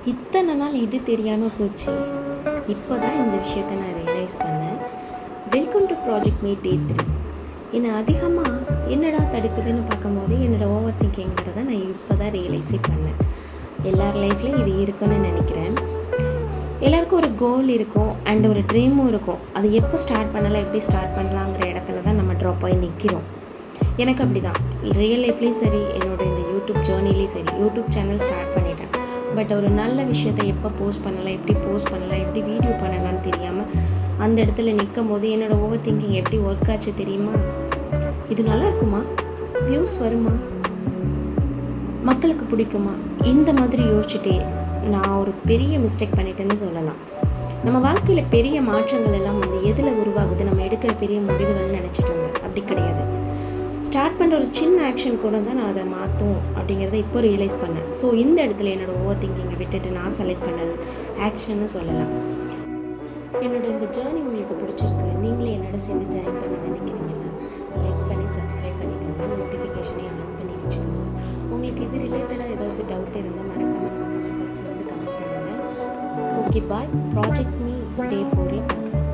இத்தனை நாள் இது தெரியாமல் போச்சு. இப்போ தான் இந்த விஷயத்தை நான் ரியலைஸ் பண்ணேன். வெல்கம் டு ப்ராஜெக்ட் மீட் டே 3. என்னை அதிகமாக என்னடா தடுக்குதுன்னு பார்க்கும்போது என்னோடய ஓவர் திங்கிங்கிறத நான் இப்போ தான் ரியலைஸே பண்ணேன். எல்லார் லைஃப்லையும் இது இருக்குன்னு நினைக்கிறேன். எல்லாருக்கும் ஒரு கோல் இருக்கும் அண்ட் ஒரு ட்ரீமும் இருக்கும். அது எப்போ ஸ்டார்ட் பண்ணலாம், எப்படி ஸ்டார்ட் பண்ணலாங்கிற இடத்துல தான் நம்ம ட்ராப் ஆகி நிற்கிறோம். எனக்கு அப்படி தான் ரியல் லைஃப்லேயும் சரி, என்னோடய இந்த யூடியூப் ஜேர்னிலையும் சரி, யூடியூப் சேனல் ஸ்டார்ட் பண்ணிட்டேன். பட் ஒரு நல்ல விஷயத்தை எப்போ போஸ்ட் பண்ணலாம், எப்படி போஸ்ட் பண்ணலாம், எப்படி வீடியோ பண்ணலான்னு தெரியாமல் அந்த இடத்துல நிற்கும் போது என்னோடய ஓவர் திங்கிங் எப்படி ஒர்க் ஆச்சு தெரியுமா? இது நல்லா இருக்குமா, வியூஸ் வருமா, மக்களுக்கு பிடிக்குமா, இந்த மாதிரி யோசிச்சுட்டே நான் ஒரு பெரிய மிஸ்டேக் பண்ணிட்டேன்னு சொல்லலாம். நம்ம வாழ்க்கையில் பெரிய மாற்றங்கள் எல்லாம் எதில் உருவாகுது, நம்ம எடுக்கிற பெரிய முடிவுகள்னு நினச்சிட்டு இருந்தேன். அப்படி கிடையாது. ஸ்டார்ட் பண்ணுற ஒரு சின்ன ஆக்ஷன் கூட தான் நான் அதை மாற்றும் அப்படிங்கிறத இப்போ ரியலைஸ் பண்ணேன். ஸோ இந்த இடத்துல என்னோடய ஓவர் திங்கிங்கை விட்டுட்டு நான் செலக்ட் பண்ணது ஆக்ஷன்னு சொல்லலாம். என்னோடய இந்த ஜேர்னி உங்களுக்கு பிடிச்சிருக்கு, நீங்களே என்னோட சேர்ந்து ஜாயின் பண்ண நினைக்கிறீங்கன்னா லைக் பண்ணி சப்ஸ்கிரைப் பண்ணிக்கோங்க, நோட்டிஃபிகேஷனையும் ஆன் பண்ணி வச்சுக்கோங்க. உங்களுக்கு இது ரிலேட்டடாக ஏதாவது டவுட் இருந்தால் மறக்காமல் நம்ம கமெண்ட் பாக்ஸில் வந்து கமெண்ட் பண்ணுங்கள். Okay bye. ப்ராஜெக்ட் மீ டே 4 பார்க்கலாம்.